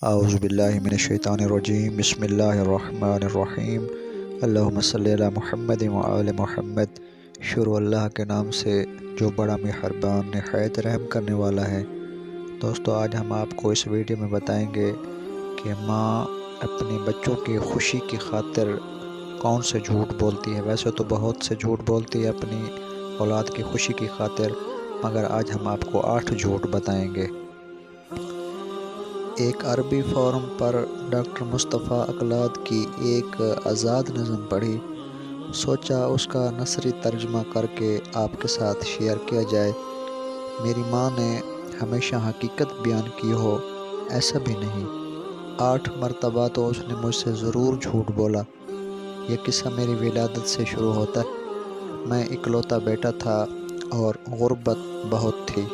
اعوذ باللہ من الشیطان الرجیم بسم اللہ الرحمن الرحیم اللہم صلی علی محمد وآل محمد۔ شروع اللہ کے نام سے جو بڑا مہربان نہایت رحم کرنے والا ہے۔ دوستو، آج ہم آپ کو اس ویڈیو میں بتائیں گے کہ ماں اپنے بچوں کی خوشی کی خاطر کون سے جھوٹ بولتی ہے۔ ویسے تو بہت سے جھوٹ بولتی ہے اپنی اولاد کی خوشی کی خاطر، مگر آج ہم آپ کو 8 جھوٹ بتائیں گے۔ ایک عربی فورم پر ڈاکٹر مصطفیٰ اقلاد کی ایک آزاد نظم پڑھی، سوچا اس کا نثری ترجمہ کر کے آپ کے ساتھ شیئر کیا جائے۔ میری ماں نے ہمیشہ حقیقت بیان کی ہو، ایسا بھی نہیں۔ 8 مرتبہ تو اس نے مجھ سے ضرور جھوٹ بولا۔ یہ قصہ میری ولادت سے شروع ہوتا ہے۔ میں اکلوتا بیٹا تھا اور غربت بہت تھی۔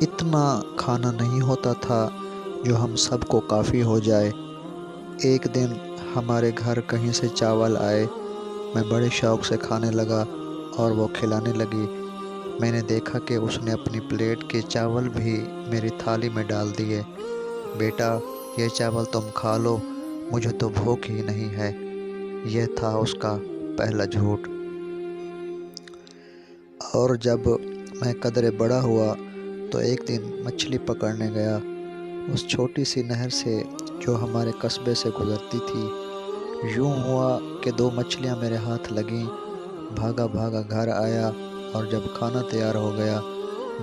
اتنا کھانا نہیں ہوتا تھا جو ہم سب کو کافی ہو جائے۔ ایک دن ہمارے گھر کہیں سے چاول آئے، میں بڑے شوق سے کھانے لگا اور وہ کھلانے لگی۔ میں نے دیکھا کہ اس نے اپنی پلیٹ کے چاول بھی میری تھالی میں ڈال دیے۔ بیٹا، یہ چاول تم کھا لو، مجھے تو بھوک ہی نہیں ہے۔ یہ تھا اس کا پہلا جھوٹ۔ اور جب میں قدرے بڑا ہوا تو ایک دن مچھلی پکڑنے گیا اس چھوٹی سی نہر سے جو ہمارے قصبے سے گزرتی تھی۔ یوں ہوا کہ 2 مچھلیاں میرے ہاتھ لگیں۔ بھاگا بھاگا گھر آیا اور جب کھانا تیار ہو گیا،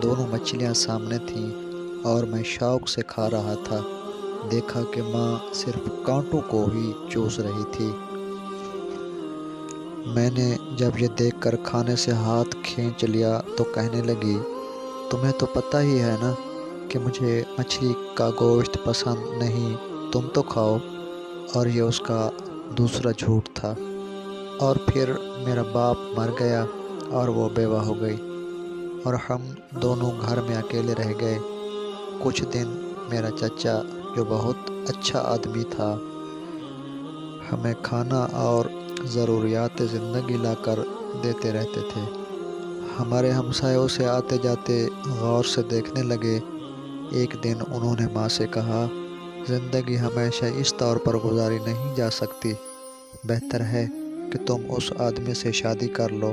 دونوں مچھلیاں سامنے تھیں اور میں شوق سے کھا رہا تھا۔ دیکھا کہ ماں صرف کانٹوں کو ہی چوس رہی تھی۔ میں نے جب یہ دیکھ کر کھانے سے ہاتھ کھینچ لیا تو کہنے لگی، تمہیں تو پتہ ہی ہے نا کہ مجھے مچھلی کا گوشت پسند نہیں، تم تو کھاؤ۔ اور یہ اس کا دوسرا جھوٹ تھا۔ اور پھر میرا باپ مر گیا اور وہ بیوہ ہو گئی اور ہم دونوں گھر میں اکیلے رہ گئے۔ کچھ دن میرا چچا، جو بہت اچھا آدمی تھا، ہمیں کھانا اور ضروریات زندگی لا کر دیتے رہتے تھے۔ ہمارے ہمسایوں سے آتے جاتے غور سے دیکھنے لگے۔ ایک دن انہوں نے ماں سے کہا، زندگی ہمیشہ اس طور پر گزاری نہیں جا سکتی، بہتر ہے کہ تم اس آدمی سے شادی کر لو۔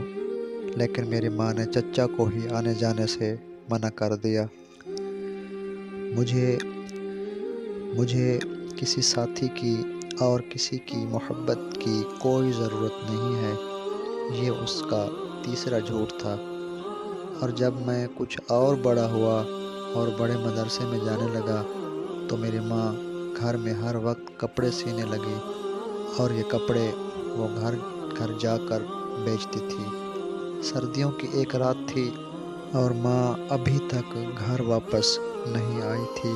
لیکن میری ماں نے چچا کو ہی آنے جانے سے منع کر دیا۔ مجھے کسی ساتھی کی اور کسی کی محبت کی کوئی ضرورت نہیں ہے۔ یہ اس کا تیسرا جھوٹ تھا۔ اور جب میں کچھ اور بڑا ہوا اور بڑے مدرسے میں جانے لگا تو میری ماں گھر میں ہر وقت کپڑے سینے لگی اور یہ کپڑے وہ گھر گھر جا کر بیچتی تھی۔ سردیوں کی ایک رات تھی اور ماں ابھی تک گھر واپس نہیں آئی تھی۔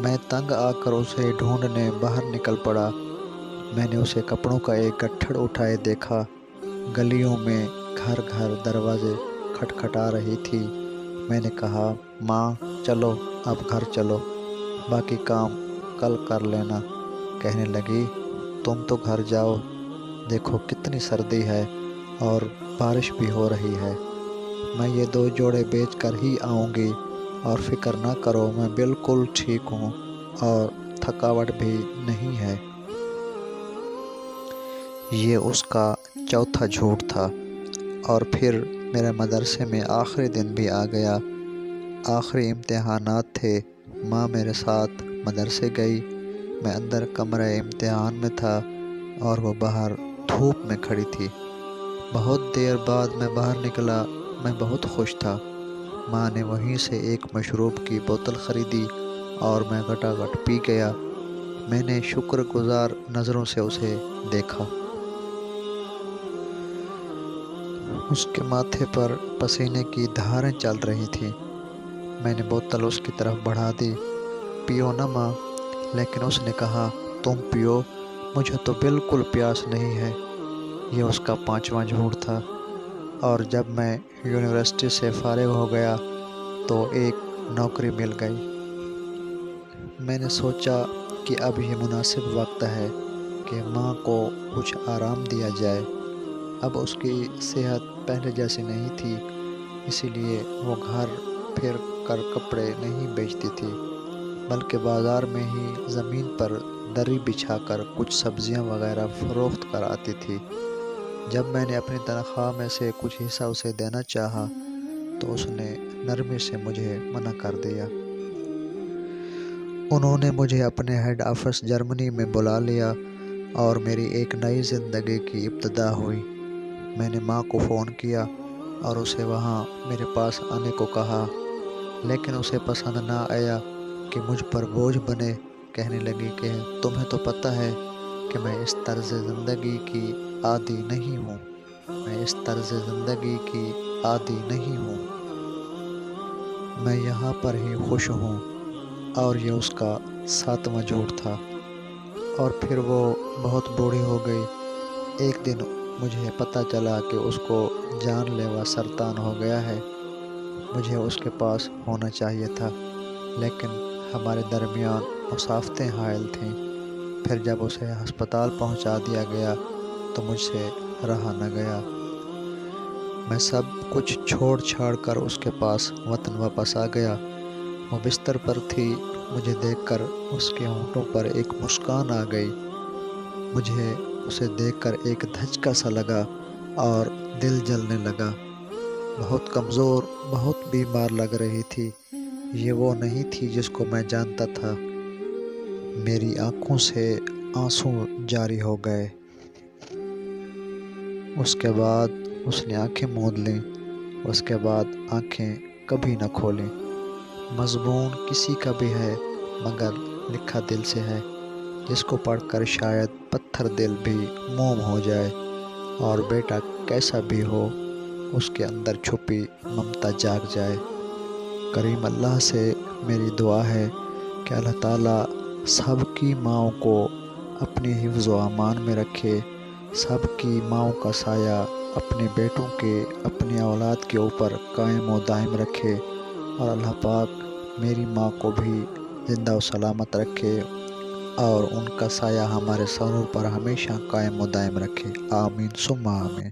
میں تنگ آ کر اسے ڈھونڈنے باہر نکل پڑا۔ میں نے اسے کپڑوں کا ایک گٹھڑ اٹھائے دیکھا۔ گلیوں میں گھر گھر دروازے کھٹکھٹا رہی تھی۔ میں نے کہا، ماں چلو اب گھر چلو، باقی کام کل کر لینا۔ کہنے لگی، تم تو گھر جاؤ، دیکھو کتنی سردی ہے اور بارش بھی ہو رہی ہے۔ میں یہ 2 جوڑے بیچ کر ہی آؤں گی اور فکر نہ کرو، میں بالکل ٹھیک ہوں اور تھکاوٹ بھی نہیں ہے۔ یہ اس کا چوتھا جھوٹ تھا۔ اور پھر میرے مدرسے میں آخری دن بھی آ گیا۔ آخری امتحانات تھے۔ ماں میرے ساتھ مدرسے گئی۔ میں اندر کمرہ امتحان میں تھا اور وہ باہر دھوپ میں کھڑی تھی۔ بہت دیر بعد میں باہر نکلا۔ میں بہت خوش تھا۔ ماں نے وہیں سے ایک مشروب کی بوتل خریدی اور میں گھٹا گھٹ پی گیا۔ میں نے شکر گزار نظروں سے اسے دیکھا۔ اس کے ماتھے پر پسینے کی دھاریں چل رہی تھیں۔ میں نے بوتل اس کی طرف بڑھا دی، پیو نا ماں۔ لیکن اس نے کہا، تم پیو، مجھے تو بالکل پیاس نہیں ہے۔ یہ اس کا 5واں جھوٹ تھا۔ اور جب میں یونیورسٹی سے فارغ ہو گیا تو ایک نوکری مل گئی۔ میں نے سوچا کہ اب یہ مناسب وقت ہے کہ ماں کو کچھ آرام دیا جائے۔ اب اس کی صحت پہلے جیسی نہیں تھی، اسی لیے وہ گھر پھر کر کپڑے نہیں بیچتی تھی، بلکہ بازار میں ہی زمین پر دری بچھا کر کچھ سبزیاں وغیرہ فروخت کر آتی تھی۔ جب میں نے اپنی تنخواہ میں سے کچھ حصہ اسے دینا چاہا تو اس نے نرمی سے مجھے منع کر دیا۔ انہوں نے مجھے اپنے ہیڈ آفس جرمنی میں بلا لیا اور میری ایک نئی زندگی کی ابتدا ہوئی۔ میں نے ماں کو فون کیا اور اسے وہاں میرے پاس آنے کو کہا، لیکن اسے پسند نہ آیا کہ مجھ پر بوجھ بنے۔ کہنے لگی کہ تمہیں تو پتہ ہے کہ میں اس طرز زندگی کی عادی نہیں ہوں، میں یہاں پر ہی خوش ہوں۔ اور یہ اس کا 7واں جھوٹ تھا۔ اور پھر وہ بہت بوڑھی ہو گئی۔ ایک دن مجھے پتہ چلا کہ اس کو جان لیوا سرطان ہو گیا ہے۔ مجھے اس کے پاس ہونا چاہیے تھا، لیکن ہمارے درمیان مسافتیں حائل تھیں۔ پھر جب اسے ہسپتال پہنچا دیا گیا تو مجھ سے رہا نہ گیا۔ میں سب کچھ چھوڑ چھاڑ کر اس کے پاس وطن واپس آ گیا۔ وہ بستر پر تھی۔ مجھے دیکھ کر اس کے ہونٹوں پر ایک مسکان آ گئی۔ مجھے اسے دیکھ کر ایک دھچکا سا لگا اور دل جلنے لگا۔ بہت کمزور، بہت بیمار لگ رہی تھی۔ یہ وہ نہیں تھی جس کو میں جانتا تھا۔ میری آنکھوں سے آنسو جاری ہو گئے۔ اس کے بعد اس نے آنکھیں موند لیں۔ اس کے بعد آنکھیں کبھی نہ کھولیں۔ مضمون کسی کا بھی ہے، مگر لکھا دل سے ہے، جس کو پڑھ کر شاید پتھر دل بھی موم ہو جائے، اور بیٹا کیسا بھی ہو اس کے اندر چھپی ممتا جاگ جائے۔ کریم اللہ سے میری دعا ہے کہ اللہ تعالیٰ سب کی ماؤں کو اپنی حفظ و امان میں رکھے، سب کی ماؤں کا سایہ اپنے بیٹوں کے، اپنی اولاد کے اوپر قائم و دائم رکھے، اور اللہ پاک میری ماں کو بھی زندہ و سلامت رکھے اور ان کا سایہ ہمارے سروں پر ہمیشہ قائم و دائم رکھے۔ آمین ثم آمین۔